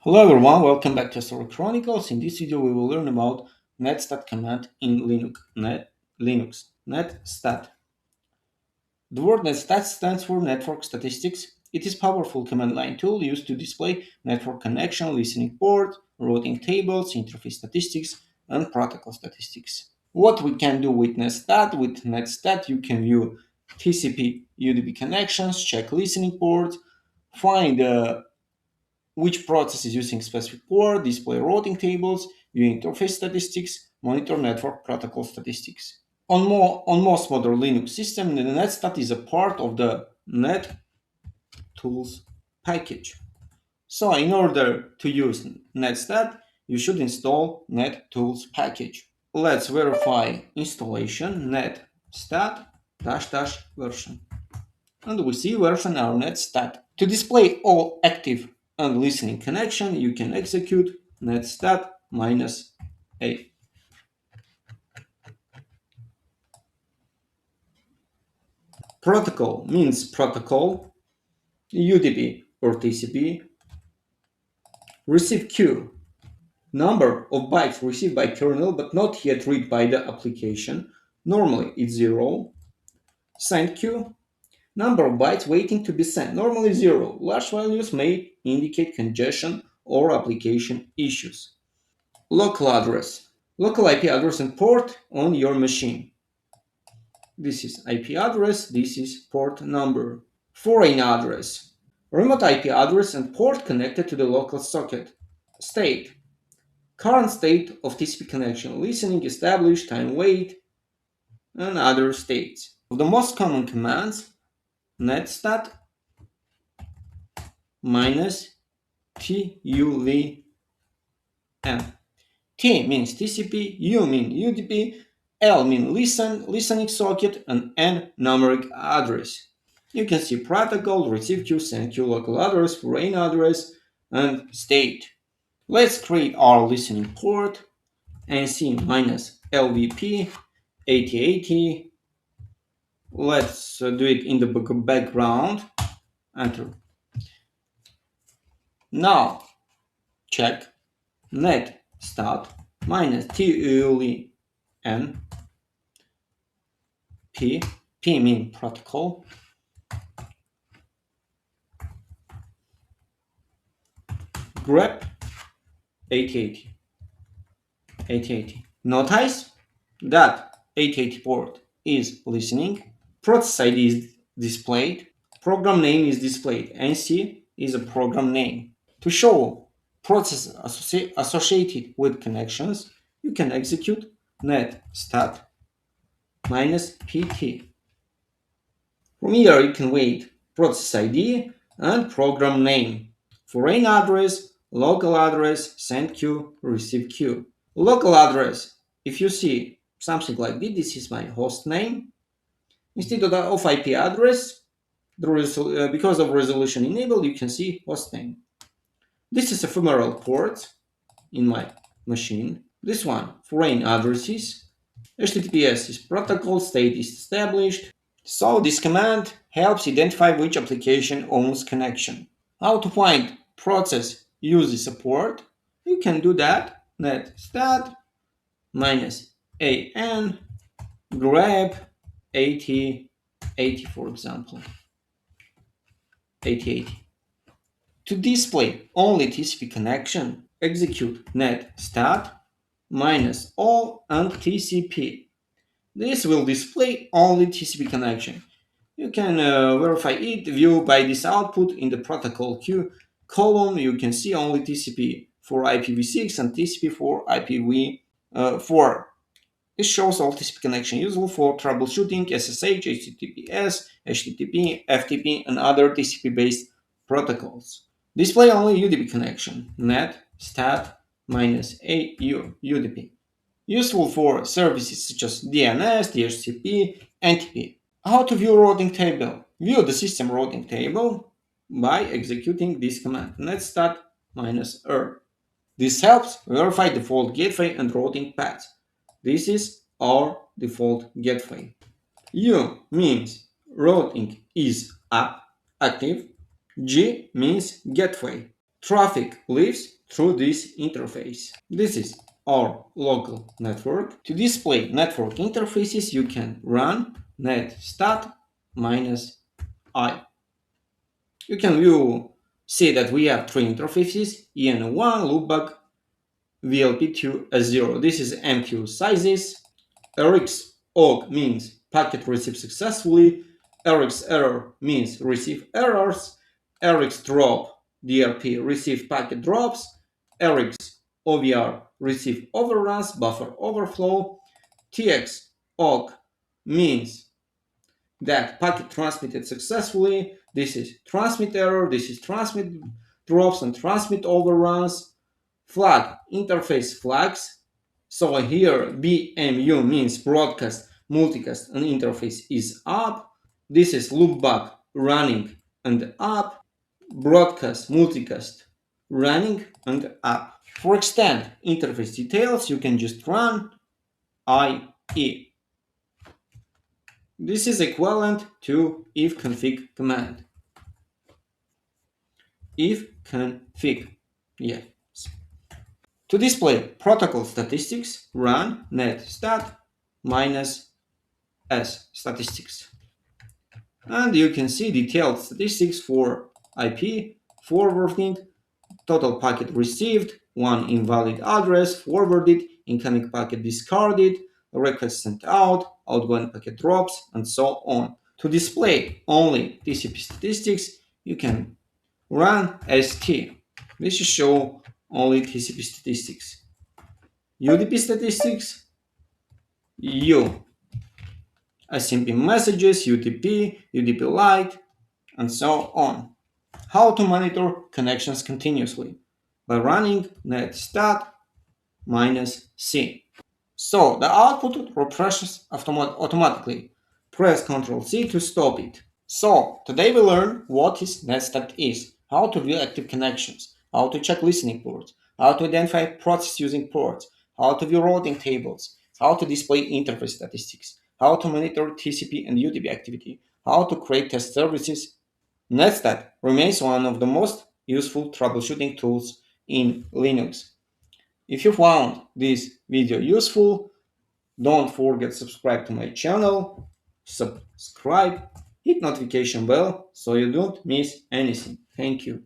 Hello everyone, welcome back to SRE Chronicles. In this video we will learn about Netstat command in Linux. Netstat. The word Netstat stands for network statistics. It is a powerful command line tool used to display network connection, listening port, routing tables, interface statistics, and protocol statistics. What we can do with Netstat? With Netstat you can view TCP UDP connections, check listening ports, find which process is using specific port, display routing tables, view interface statistics, monitor network protocol statistics. On most modern Linux systems, the Netstat is a part of the NetTools package. So in order to use Netstat, you should install NetTools package. Let's verify installation netstat --version. And we see version our netstat. To display all active and listening connection, you can execute netstat -a. Protocol means protocol, UDP or TCP, receive queue, number of bytes received by kernel but not yet read by the application, normally it's 0, send queue, number of bytes waiting to be sent, normally 0. Large values may indicate congestion or application issues. Local address. Local IP address and port on your machine. This is IP address, this is port number. Foreign address. Remote IP address and port connected to the local socket. State. Current state of TCP connection, listening, established, time wait, and other states. The most common commands, netstat -tuln. T means TCP, U means UDP, L means listening socket, and N numeric address. You can see protocol, receive queue, send queue, local address, foreign address, and state. Let's create our listening port, NC -LVP 8080. Let's do it in the background. Enter. Now check netstat -tuln p mean protocol, grep 8080. Notice that 8080 port is listening, process ID is displayed, program name is displayed, NC is a program name. To show process associated with connections, you can execute netstat -pt. From here you can wait process ID and program name, foreign address, local address, send queue, receive queue. Local address, if you see something like this is my host name. Instead of IP address, because of resolution enabled, you can see host name. This is ephemeral port in my machine. This one, foreign addresses. HTTPS is protocol, state is established. So this command helps identify which application owns connection. How to find process uses a port? You can do that. Netstat -an grep 8080, for example. 8080. To display only TCP connection, execute netstat -all and TCP. This will display only TCP connection. You can verify it, view by this output in the protocol queue column. You can see only TCP for IPv6 and TCP for IPv4. This shows all TCP connection useful for troubleshooting SSH, HTTPS, HTTP, FTP, and other TCP-based protocols. Display only UDP connection, netstat -au UDP. Useful for services such as DNS, DHCP, NTP. How to view routing table? View the system routing table by executing this command, netstat -r. This helps verify default gateway and routing paths. This is our default gateway. U means routing is active. G means gateway. Traffic lives through this interface. This is our local network. To display network interfaces, you can run netstat -I. You can see that we have three interfaces, EN1, loopback, VLP2, S0. This is MQ sizes. RX OG means packet received successfully. RX error means receive errors. RX drop DRP receive packet drops. RX OVR receive overruns, buffer overflow. TX OG means that packet transmitted successfully. This is transmit error, this is transmit drops and transmit overruns. Flag interface flags. So here BMU means broadcast, multicast, and interface is up. This is loopback running and up. Broadcast, multicast running and up. For extend interface details, you can just run IE. This is equivalent to ifconfig command. Ifconfig. Yes. To display protocol statistics, run netstat -s statistics. And you can see detailed statistics for IP, forwarding, total packet received, one invalid address, forwarded, incoming packet discarded, request sent out, outgoing packet drops, and so on. To display only TCP statistics, you can run st. This should show only TCP statistics. UDP statistics, U. SMP messages, UDP, UDP Lite, and so on. How to monitor connections continuously? By running netstat -c. So the output refreshes automatically. Press Ctrl C to stop it. So today we learned what Netstat is, how to view active connections, how to check listening ports, how to identify process using ports, how to view routing tables, how to display interface statistics, how to monitor TCP and UDP activity, how to create test services. Netstat remains one of the most useful troubleshooting tools in Linux. If you found this video useful, don't forget to subscribe to my channel, subscribe, hit notification bell so you don't miss anything. Thank you.